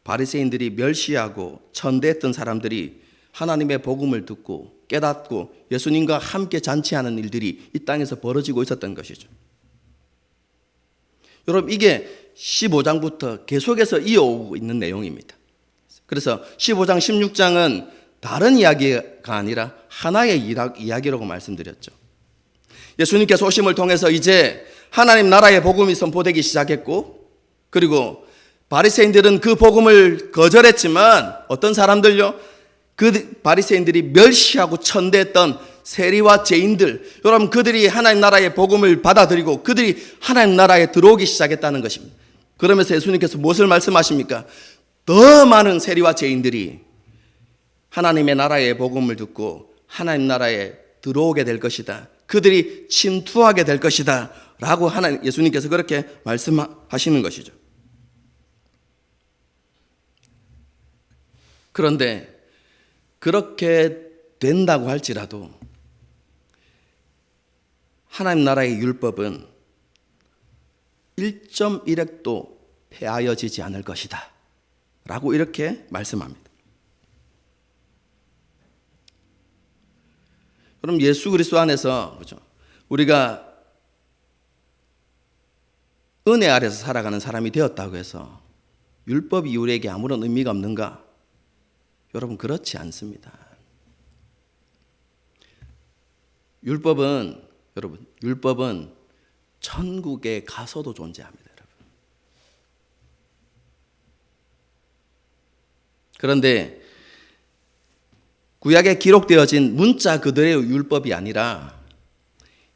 바리새인들이 멸시하고 천대했던 사람들이 하나님의 복음을 듣고 깨닫고 예수님과 함께 잔치하는 일들이 이 땅에서 벌어지고 있었던 것이죠. 여러분, 이게 15장부터 계속해서 이어오고 있는 내용입니다. 그래서 15장, 16장은 다른 이야기가 아니라 하나의 이야기라고 말씀드렸죠. 예수님께서 오심을 통해서 이제 하나님 나라의 복음이 선포되기 시작했고, 그리고 바리새인들은 그 복음을 거절했지만 어떤 사람들요? 그 바리새인들이 멸시하고 천대했던 세리와 죄인들, 여러분, 그들이 하나님 나라의 복음을 받아들이고 그들이 하나님 나라에 들어오기 시작했다는 것입니다. 그러면서 예수님께서 무엇을 말씀하십니까? 더 많은 세리와 죄인들이 하나님의 나라의 복음을 듣고 하나님 나라에 들어오게 될 것이다. 그들이 침투하게 될 것이다. 라고 예수님께서 그렇게 말씀하시는 것이죠. 그런데 그렇게 된다고 할지라도 하나님 나라의 율법은 1.1획도 폐하여지지 않을 것이다. 라고 이렇게 말씀합니다. 그럼 예수 그리스도 안에서 그렇죠? 우리가 은혜 아래서 살아가는 사람이 되었다고 해서 율법이 우리에게 아무런 의미가 없는가? 여러분, 그렇지 않습니다. 율법은 천국에 가서도 존재합니다, 여러분. 그런데 구약에 기록되어진 문자 그대로의 율법이 아니라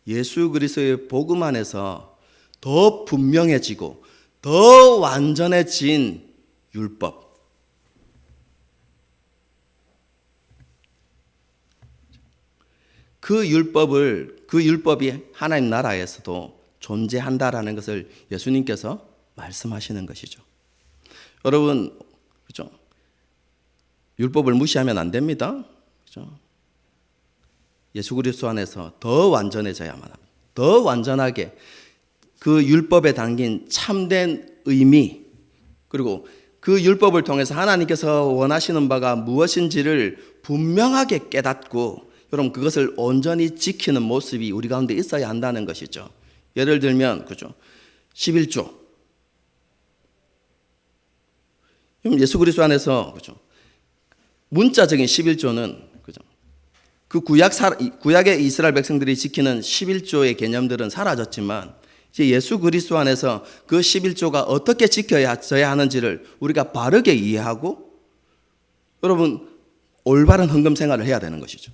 예수 그리스도의 복음 안에서 더 분명해지고 더 완전해진 율법. 그 율법이 하나님 나라에서도 존재한다라는 것을 예수님께서 말씀하시는 것이죠. 여러분, 그렇죠? 율법을 무시하면 안 됩니다. 그렇죠? 예수 그리스도 안에서 더 완전해져야만 합니다. 더 완전하게 그 율법에 담긴 참된 의미, 그리고 그 율법을 통해서 하나님께서 원하시는 바가 무엇인지를 분명하게 깨닫고 여러분, 그것을 온전히 지키는 모습이 우리 가운데 있어야 한다는 것이죠. 예를 들면 그죠? 11조. 예수 그리스도 안에서 그죠? 문자적인 11조는 그죠? 그 구약의 이스라엘 백성들이 지키는 11조의 개념들은 사라졌지만 이제 예수 그리스도 안에서 그 11조가 어떻게 지켜져야 하는지를 우리가 바르게 이해하고 여러분, 올바른 헌금 생활을 해야 되는 것이죠.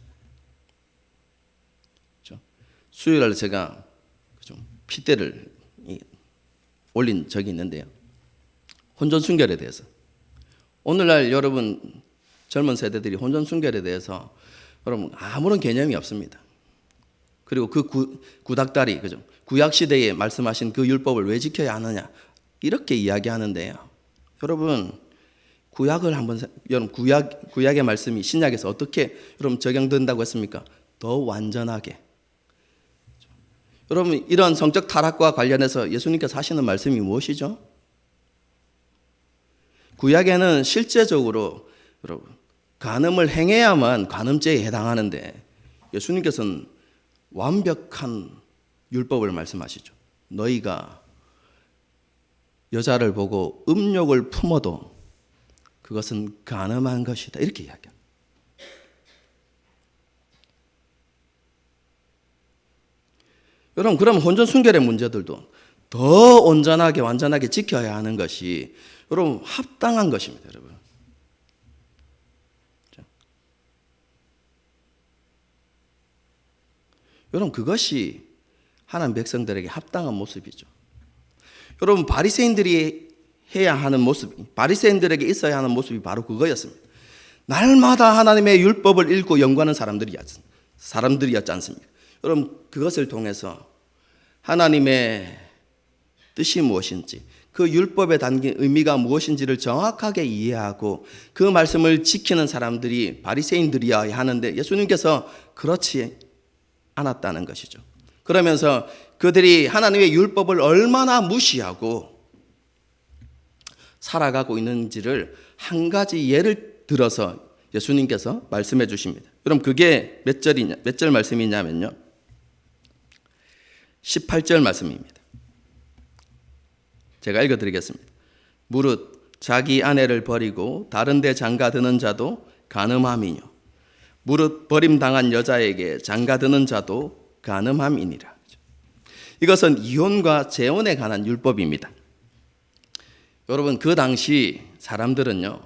수요일날 제가 핏대를 올린 적이 있는데요. 혼전 순결에 대해서. 오늘날 여러분 젊은 세대들이 혼전 순결에 대해서 여러분 아무런 개념이 없습니다. 그리고 그 구닥다리, 그죠? 구약 시대에 말씀하신 그 율법을 왜 지켜야 하느냐 이렇게 이야기하는데요. 여러분 여러분 구약의 말씀이 신약에서 어떻게 여러분 적용된다고 했습니까? 더 완전하게. 여러분, 이런 성적 타락과 관련해서 예수님께서 하시는 말씀이 무엇이죠? 구약에는 실제적으로 여러분 간음을 행해야만 간음죄에 해당하는데 예수님께서는 완벽한 율법을 말씀하시죠. 너희가 여자를 보고 음욕을 품어도 그것은 간음한 것이다. 이렇게 이야기합니다. 여러분, 그럼 혼전 순결의 문제들도 더 온전하게 완전하게 지켜야 하는 것이 여러분 합당한 것입니다. 여러분. 여러분, 그것이 하나님 백성들에게 합당한 모습이죠. 여러분, 바리새인들이 해야 하는 모습, 바리새인들에게 있어야 하는 모습이 바로 그거였습니다. 날마다 하나님의 율법을 읽고 연구하는 사람들이었지 않습니까? 여러분, 그것을 통해서 하나님의 뜻이 무엇인지, 그 율법에 담긴 의미가 무엇인지를 정확하게 이해하고 그 말씀을 지키는 사람들이 바리새인들이어야 하는데 예수님께서 그렇지 않았다는 것이죠. 그러면서 그들이 하나님의 율법을 얼마나 무시하고 살아가고 있는지를 한 가지 예를 들어서 예수님께서 말씀해 주십니다. 여러분, 그게 몇 절 말씀이냐면요, 18절 말씀입니다. 제가 읽어드리겠습니다. 무릇 자기 아내를 버리고 다른 데 장가드는 자도 간음함이뇨, 무릇 버림당한 여자에게 장가드는 자도 간음함이니라. 이것은 이혼과 재혼에 관한 율법입니다. 여러분, 그 당시 사람들은요,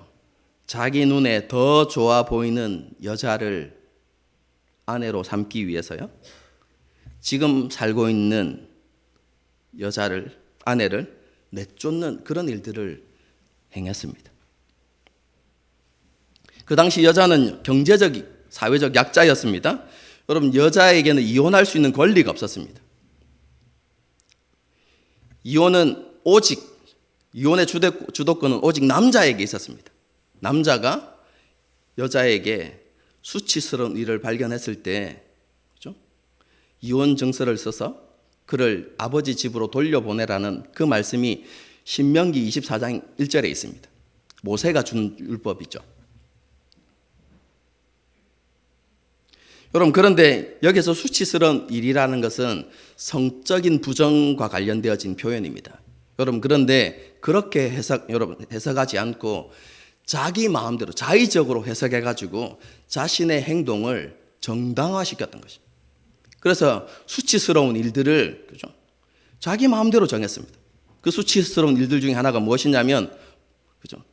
자기 눈에 더 좋아 보이는 여자를 아내로 삼기 위해서요, 지금 살고 있는 아내를 내쫓는 그런 일들을 행했습니다. 그 당시 여자는 경제적, 사회적 약자였습니다. 여러분, 여자에게는 이혼할 수 있는 권리가 없었습니다. 이혼의 주도권은 오직 남자에게 있었습니다. 남자가 여자에게 수치스러운 일을 발견했을 때, 그렇죠? 이혼 증서를 써서 그를 아버지 집으로 돌려보내라는 그 말씀이 신명기 24장 1절에 있습니다. 모세가 준 율법이죠. 여러분, 그런데 여기서 수치스러운 일이라는 것은 성적인 부정과 관련되어진 표현입니다. 여러분, 그런데 그렇게 해석하지 않고 자기 마음대로 자의적으로 해석해가지고 자신의 행동을 정당화시켰던 것입니다. 그래서 수치스러운 일들을, 그죠? 자기 마음대로 정했습니다. 그 수치스러운 일들 중에 하나가 무엇이냐면, 그죠?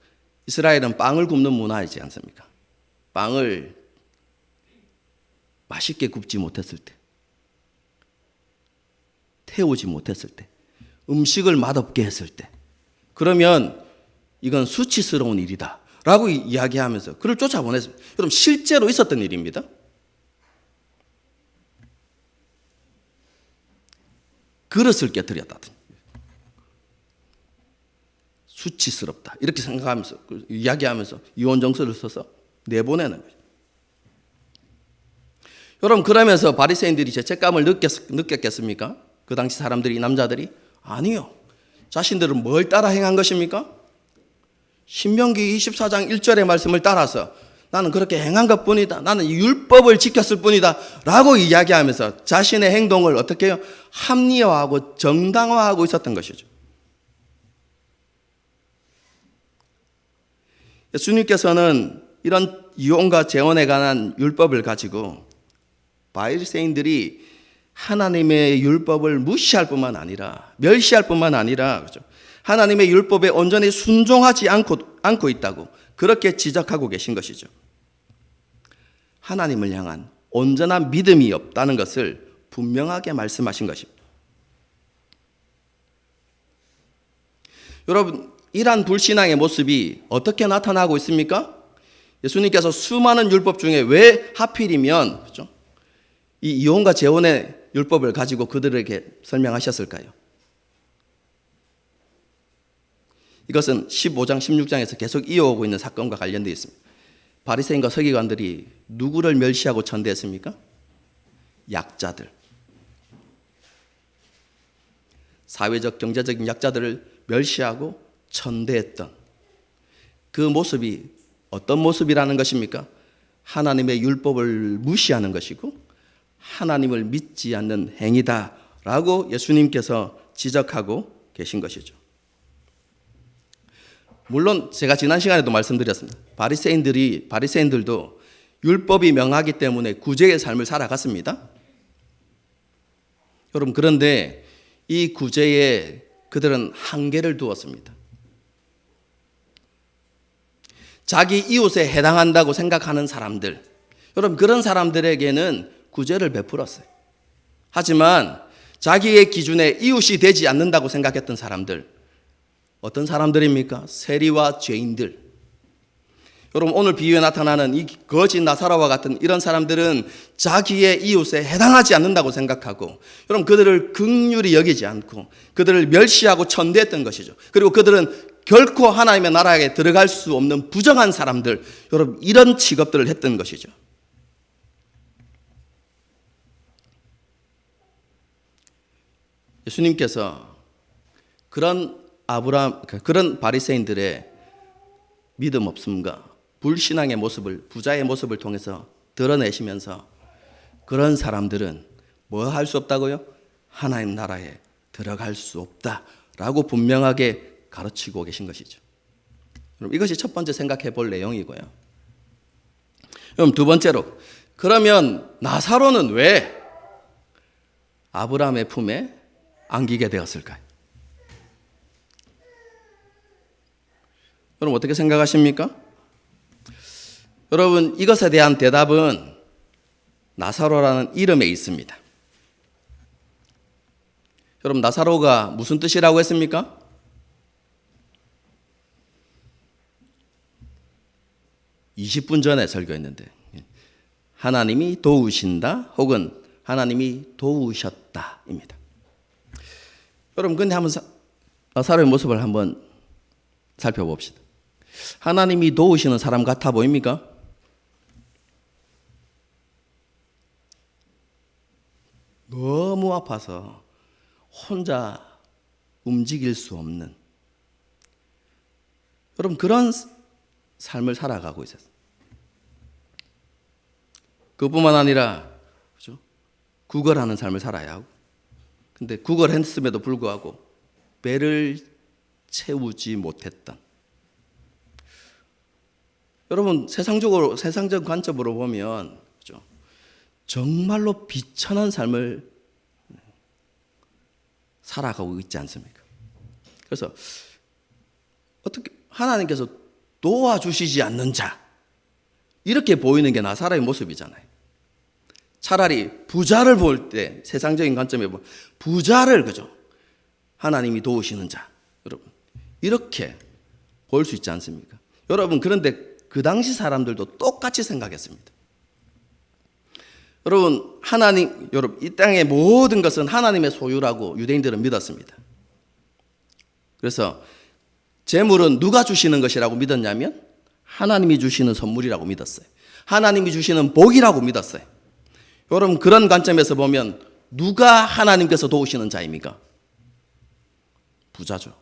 이스라엘은 빵을 굽는 문화이지 않습니까? 빵을 맛있게 굽지 못했을 때, 태우지 못했을 때, 음식을 맛없게 했을 때, 그러면 이건 수치스러운 일이다 라고 이야기하면서 그를 쫓아보냈습니다. 여러분, 실제로 있었던 일입니다. 그릇을 깨뜨렸다든지 수치스럽다 이렇게 생각하면서 이야기하면서 이혼 정서를 써서 내보내는 거죠. 여러분, 그러면서 바리새인들이 죄책감을 느꼈겠습니까? 그 당시 사람들이, 이 남자들이? 아니요. 자신들은 뭘 따라 행한 것입니까? 신명기 24장 1절의 말씀을 따라서 나는 그렇게 행한 것뿐이다, 나는 율법을 지켰을 뿐이다 라고 이야기하면서 자신의 행동을 어떻게 해요? 합리화하고 정당화하고 있었던 것이죠. 예수님께서는 이런 이혼과 재혼에 관한 율법을 가지고 바리새인들이 하나님의 율법을 무시할 뿐만 아니라, 멸시할 뿐만 아니라, 그렇죠? 하나님의 율법에 온전히 순종하지 않고 있다고 그렇게 지적하고 계신 것이죠. 하나님을 향한 온전한 믿음이 없다는 것을 분명하게 말씀하신 것입니다. 여러분, 이러한 불신앙의 모습이 어떻게 나타나고 있습니까? 예수님께서 수많은 율법 중에 왜 하필이면, 그렇죠? 이 이혼과 재혼의 율법을 가지고 그들에게 설명하셨을까요? 이것은 15장, 16장에서 계속 이어오고 있는 사건과 관련되어 있습니다. 바리새인과 서기관들이 누구를 멸시하고 천대했습니까? 약자들. 사회적, 경제적인 약자들을 멸시하고 천대했던 그 모습이 어떤 모습이라는 것입니까? 하나님의 율법을 무시하는 것이고 하나님을 믿지 않는 행위다라고 예수님께서 지적하고 계신 것이죠. 물론 제가 지난 시간에도 말씀드렸습니다. 바리새인들도 율법이 명하기 때문에 구제의 삶을 살아갔습니다. 여러분, 그런데 이 구제에 그들은 한계를 두었습니다. 자기 이웃에 해당한다고 생각하는 사람들, 여러분, 그런 사람들에게는 구제를 베풀었어요. 하지만 자기의 기준에 이웃이 되지 않는다고 생각했던 사람들, 어떤 사람들입니까? 세리와 죄인들. 여러분, 오늘 비유에 나타나는 이 거짓 나사로와 같은 이런 사람들은 자기의 이웃에 해당하지 않는다고 생각하고, 여러분, 그들을 긍휼히 여기지 않고 그들을 멸시하고 천대했던 것이죠. 그리고 그들은 결코 하나님의 나라에 들어갈 수 없는 부정한 사람들, 여러분, 이런 취급들을 했던 것이죠. 예수님께서 그런 바리새인들의 믿음 없음과 불신앙의 모습을, 부자의 모습을 통해서 드러내시면서 그런 사람들은 뭐 할 수 없다고요? 하나님 나라에 들어갈 수 없다라고 분명하게 가르치고 계신 것이죠. 그럼 이것이 첫 번째 생각해 볼 내용이고요. 그럼 두 번째로, 그러면 나사로는 왜 아브라함의 품에 안기게 되었을까요? 여러분, 어떻게 생각하십니까? 여러분, 이것에 대한 대답은 나사로라는 이름에 있습니다. 여러분, 나사로가 무슨 뜻이라고 했습니까? (20분) 전에 설교했는데, 하나님이 도우신다 혹은 하나님이 도우셨다입니다. 여러분, 근데 한번 나사로의 모습을 한번 살펴봅시다. 하나님이 도우시는 사람 같아 보입니까? 너무 아파서 혼자 움직일 수 없는, 여러분, 그런 삶을 살아가고 있었어요. 그뿐만 아니라, 그렇죠? 구걸하는 삶을 살아야 하고, 근데 구걸했음에도 불구하고 배를 채우지 못했던, 여러분, 세상적 관점으로 보면, 그렇죠? 정말로 비천한 삶을 살아가고 있지 않습니까? 그래서 어떻게 하나님께서 도와주시지 않는 자, 이렇게 보이는 게 나사로의 모습이잖아요. 차라리 부자를 볼 때, 세상적인 관점에 보면 부자를, 그죠? 하나님이 도우시는 자, 여러분, 이렇게 볼 수 있지 않습니까? 여러분, 그런데 그 당시 사람들도 똑같이 생각했습니다. 여러분, 여러분, 이 땅의 모든 것은 하나님의 소유라고 유대인들은 믿었습니다. 그래서 재물은 누가 주시는 것이라고 믿었냐면 하나님이 주시는 선물이라고 믿었어요. 하나님이 주시는 복이라고 믿었어요. 여러분, 그런 관점에서 보면 누가 하나님께서 도우시는 자입니까? 부자죠.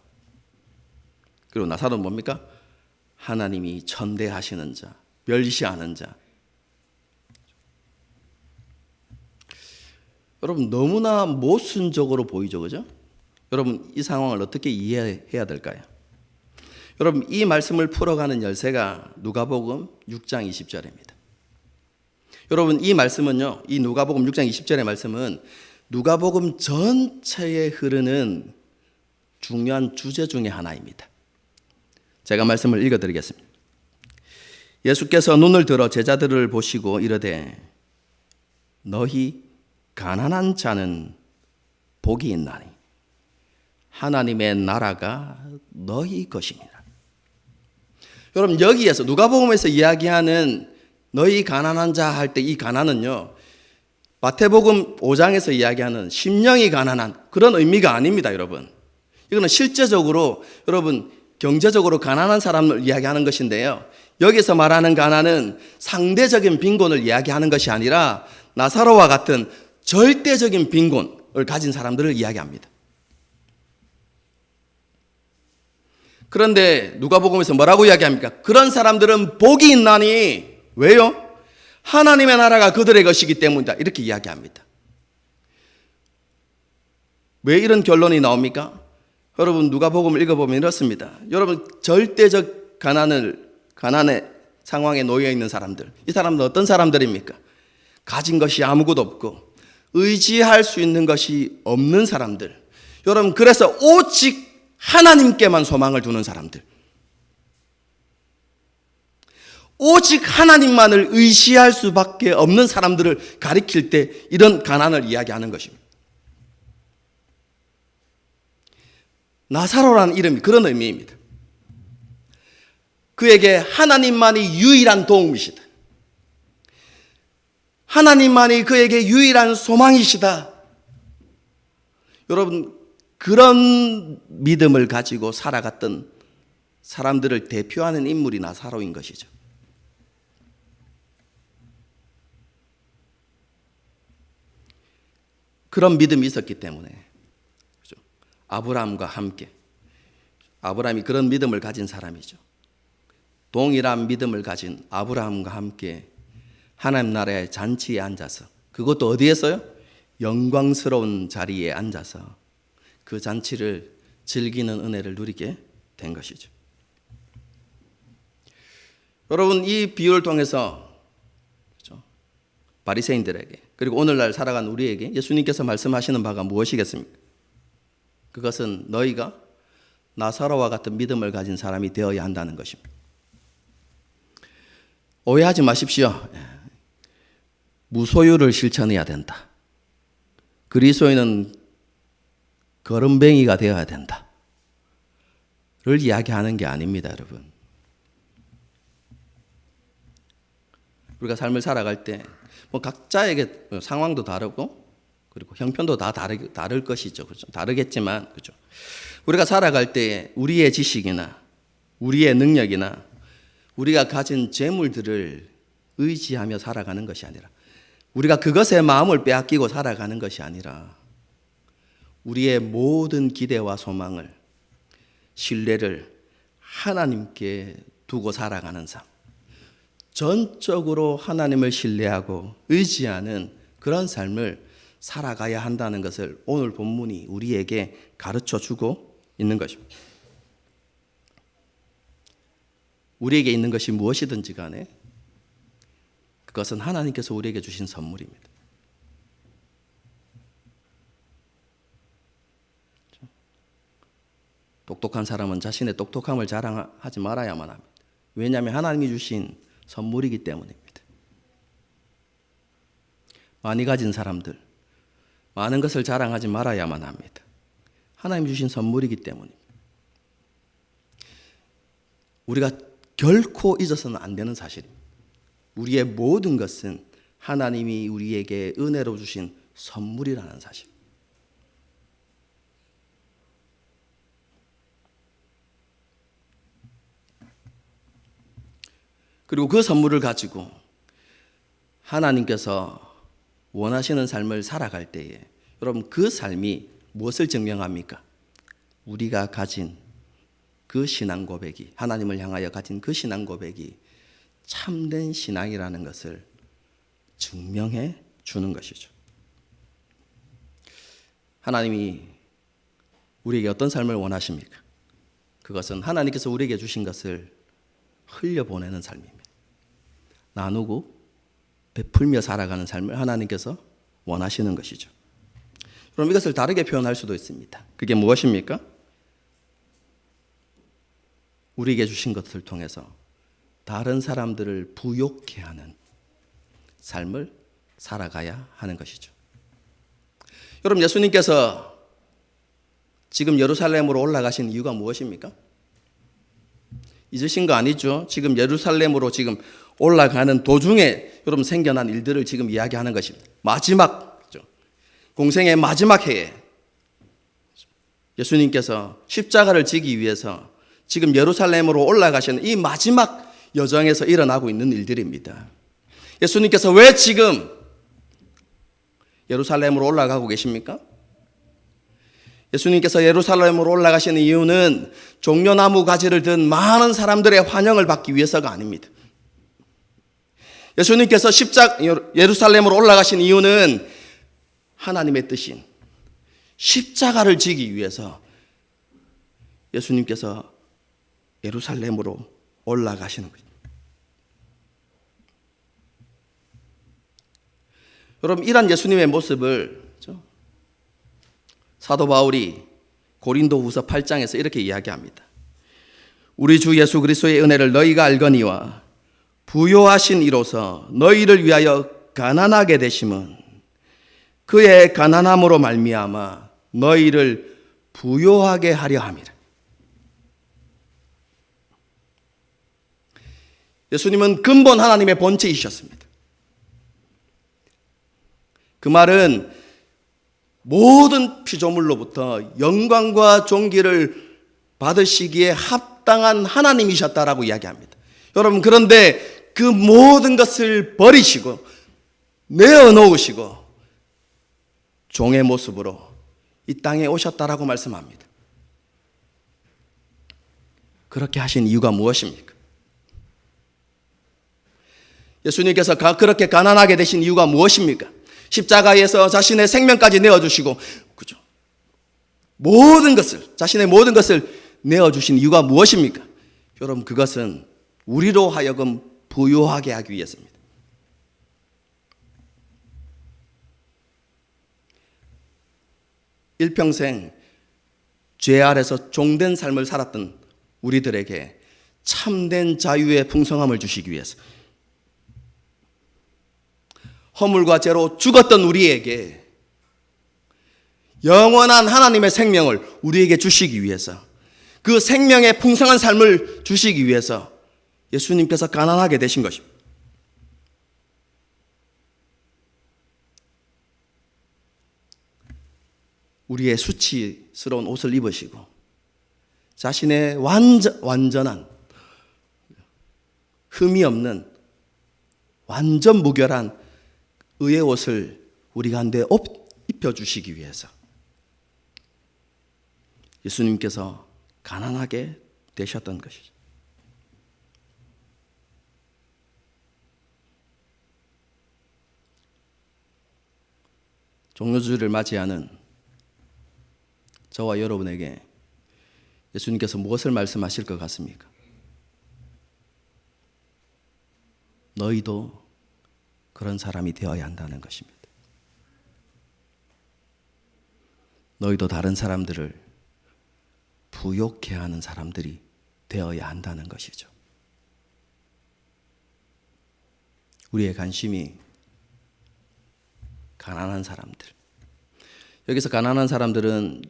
그리고 나사로는 뭡니까? 하나님이 천대하시는 자, 멸시하는 자. 여러분, 너무나 모순적으로 보이죠, 그죠? 여러분, 이 상황을 어떻게 이해해야 될까요? 여러분, 이 말씀을 풀어가는 열쇠가 누가복음 6장 20절입니다. 여러분, 이 말씀은요, 이 누가복음 6장 20절의 말씀은 누가복음 전체에 흐르는 중요한 주제 중에 하나입니다. 제가 말씀을 읽어드리겠습니다. 예수께서 눈을 들어 제자들을 보시고 이르되 너희 가난한 자는 복이 있나니 하나님의 나라가 너희 것이니라. 여러분, 여기에서 누가복음에서 이야기하는 너희 가난한 자 할 때 이 가난은요, 마태복음 5장에서 이야기하는 심령이 가난한 그런 의미가 아닙니다, 여러분. 이거는 실제적으로 여러분 경제적으로 가난한 사람을 이야기하는 것인데요, 여기서 말하는 가난은 상대적인 빈곤을 이야기하는 것이 아니라 나사로와 같은 절대적인 빈곤을 가진 사람들을 이야기합니다. 그런데 누가복음에서 뭐라고 이야기합니까? 그런 사람들은 복이 있나니 왜요? 하나님의 나라가 그들의 것이기 때문이다. 이렇게 이야기합니다. 왜 이런 결론이 나옵니까? 여러분 누가복음을 읽어보면 이렇습니다. 여러분 절대적 가난의 상황에 놓여 있는 사람들, 이 사람들은 어떤 사람들입니까? 가진 것이 아무것도 없고 의지할 수 있는 것이 없는 사람들. 여러분 그래서 오직 하나님께만 소망을 두는 사람들, 오직 하나님만을 의지할 수밖에 없는 사람들을 가리킬 때 이런 가난을 이야기하는 것입니다. 나사로라는 이름이 그런 의미입니다. 그에게 하나님만이 유일한 도움이시다. 하나님만이 그에게 유일한 소망이시다. 여러분 그런 믿음을 가지고 살아갔던 사람들을 대표하는 인물이 나사로인 것이죠. 그런 믿음이 있었기 때문에 그렇죠? 아브라함과 함께, 아브라함이 그런 믿음을 가진 사람이죠. 동일한 믿음을 가진 아브라함과 함께 하나님 나라의 잔치에 앉아서, 그것도 어디에서요? 영광스러운 자리에 앉아서 그 잔치를 즐기는 은혜를 누리게 된 것이죠. 여러분 이 비유를 통해서 그렇죠? 바리새인들에게 그리고 오늘날 살아가는 우리에게 예수님께서 말씀하시는 바가 무엇이겠습니까? 그것은 너희가 나사로와 같은 믿음을 가진 사람이 되어야 한다는 것입니다. 오해하지 마십시오. 무소유를 실천해야 된다. 그리스도인은 거름뱅이가 되어야 된다. 를 이야기하는 게 아닙니다, 여러분. 우리가 삶을 살아갈 때 뭐 각자에게 상황도 다르고 그리고 형편도 다 다를 것이죠. 그렇죠? 다르겠지만 그렇죠? 우리가 살아갈 때 우리의 지식이나 우리의 능력이나 우리가 가진 재물들을 의지하며 살아가는 것이 아니라, 우리가 그것에 마음을 빼앗기고 살아가는 것이 아니라 우리의 모든 기대와 소망을, 신뢰를 하나님께 두고 살아가는 삶, 전적으로 하나님을 신뢰하고 의지하는 그런 삶을 살아가야 한다는 것을 오늘 본문이 우리에게 가르쳐 주고 있는 것입니다. 우리에게 있는 것이 무엇이든지 간에 그것은 하나님께서 우리에게 주신 선물입니다. 똑똑한 사람은 자신의 똑똑함을 자랑하지 말아야만 합니다. 왜냐하면 하나님이 주신 선물이기 때문입니다. 많이 가진 사람들, 많은 것을 자랑하지 말아야만 합니다. 하나님이 주신 선물이기 때문입니다. 우리가 결코 잊어서는 안 되는 사실입니다. 우리의 모든 것은 하나님이 우리에게 은혜로 주신 선물이라는 사실. 그리고 그 선물을 가지고 하나님께서 원하시는 삶을 살아갈 때에 여러분 그 삶이 무엇을 증명합니까? 우리가 가진 그 신앙 고백이, 하나님을 향하여 가진 그 신앙 고백이 참된 신앙이라는 것을 증명해 주는 것이죠. 하나님이 우리에게 어떤 삶을 원하십니까? 그것은 하나님께서 우리에게 주신 것을 흘려보내는 삶입니다. 나누고 베풀며 살아가는 삶을 하나님께서 원하시는 것이죠. 그럼 이것을 다르게 표현할 수도 있습니다. 그게 무엇입니까? 우리에게 주신 것을 통해서 다른 사람들을 부욕해 하는 삶을 살아가야 하는 것이죠. 여러분 예수님께서 지금 예루살렘으로 올라가신 이유가 무엇입니까? 잊으신 거 아니죠? 지금 예루살렘으로 지금 올라가는 도중에 여러분 생겨난 일들을 지금 이야기하는 것입니다. 마지막 공생의 마지막 해에 예수님께서 십자가를 지기 위해서 지금 예루살렘으로 올라가시는 이 마지막 여정에서 일어나고 있는 일들입니다. 예수님께서 왜 지금 예루살렘으로 올라가고 계십니까? 예수님께서 예루살렘으로 올라가시는 이유는 종려나무 가지를 든 많은 사람들의 환영을 받기 위해서가 아닙니다. 예수님께서 예루살렘으로 올라가신 이유는 하나님의 뜻인 십자가를 지기 위해서 예수님께서 예루살렘으로 올라가시는 거죠. 여러분, 이런 예수님의 모습을 사도 바울이 고린도후서 8장에서 이렇게 이야기합니다. 우리 주 예수 그리스도의 은혜를 너희가 알거니와 부요하신 이로서 너희를 위하여 가난하게 되심은 그의 가난함으로 말미암아 너희를 부요하게 하려 함이라. 예수님은 근본 하나님의 본체이셨습니다. 그 말은 모든 피조물로부터 영광과 존귀를 받으시기에 합당한 하나님이셨다라고 이야기합니다. 여러분, 그런데 그 모든 것을 버리시고 내어놓으시고 종의 모습으로 이 땅에 오셨다라고 말씀합니다. 그렇게 하신 이유가 무엇입니까? 예수님께서 그렇게 가난하게 되신 이유가 무엇입니까? 십자가에서 자신의 생명까지 내어주시고, 그죠? 자신의 모든 것을 내어주신 이유가 무엇입니까? 여러분, 그것은 우리로 하여금 부요하게 하기 위해서입니다. 일평생 죄 아래서 종된 삶을 살았던 우리들에게 참된 자유의 풍성함을 주시기 위해서, 허물과 죄로 죽었던 우리에게 영원한 하나님의 생명을 우리에게 주시기 위해서, 그 생명의 풍성한 삶을 주시기 위해서 예수님께서 가난하게 되신 것입니다. 우리의 수치스러운 옷을 입으시고 자신의 완전한 흠이 없는 완전 무결한 의의 옷을 우리 가운데 입혀주시기 위해서 예수님께서 가난하게 되셨던 것이죠. 종료주일을 맞이하는 저와 여러분에게 예수님께서 무엇을 말씀하실 것 같습니까? 너희도 그런 사람이 되어야 한다는 것입니다. 너희도 다른 사람들을 부욕해 하는 사람들이 되어야 한다는 것이죠. 우리의 관심이 가난한 사람들. 여기서 가난한 사람들은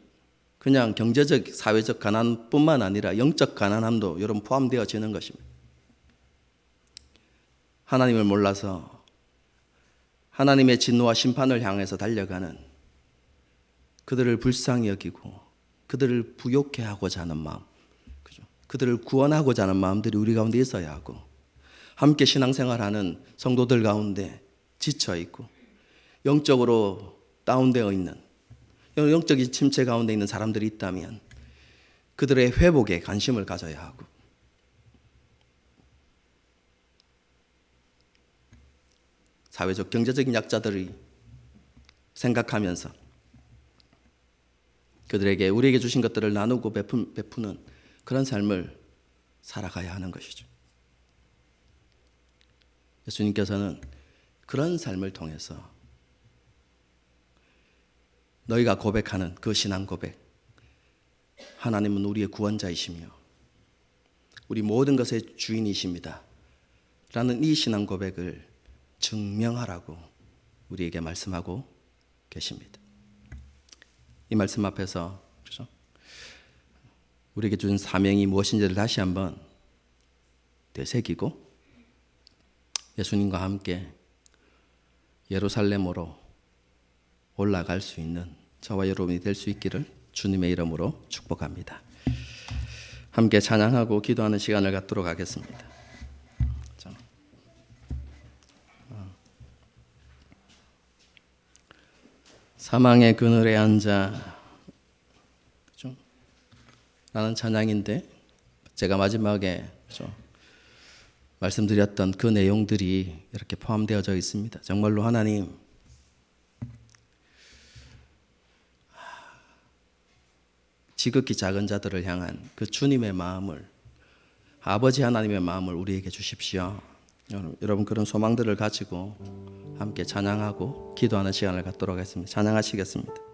그냥 경제적, 사회적 가난뿐만 아니라 영적 가난함도 여러분 포함되어지는 것입니다. 하나님을 몰라서 하나님의 진노와 심판을 향해서 달려가는, 그들을 불쌍히 여기고 그들을 부욕해 하고자 하는 마음, 그들을 구원하고자 하는 마음들이 우리 가운데 있어야 하고, 함께 신앙생활하는 성도들 가운데 지쳐있고 영적으로 다운되어 있는, 영적인 침체 가운데 있는 사람들이 있다면 그들의 회복에 관심을 가져야 하고, 사회적 경제적인 약자들이 생각하면서 그들에게 우리에게 주신 것들을 나누고 베푸는 그런 삶을 살아가야 하는 것이죠. 예수님께서는 그런 삶을 통해서 너희가 고백하는 그 신앙 고백, 하나님은 우리의 구원자이시며 우리 모든 것의 주인이십니다 라는 이 신앙 고백을 증명하라고 우리에게 말씀하고 계십니다. 이 말씀 앞에서 우리에게 준 사명이 무엇인지를 다시 한번 되새기고 예수님과 함께 예루살렘으로 올라갈 수 있는 저와 여러분이 될 수 있기를 주님의 이름으로 축복합니다. 함께 찬양하고 기도하는 시간을 갖도록 하겠습니다. 사망의 그늘에 앉아 라는 찬양인데 제가 마지막에 말씀드렸던 그 내용들이 이렇게 포함되어져 있습니다. 정말로 하나님, 지극히 작은 자들을 향한 그 주님의 마음을, 아버지 하나님의 마음을 우리에게 주십시오. 여러분 그런 소망들을 가지고 함께 찬양하고 기도하는 시간을 갖도록 하겠습니다. 찬양하시겠습니다.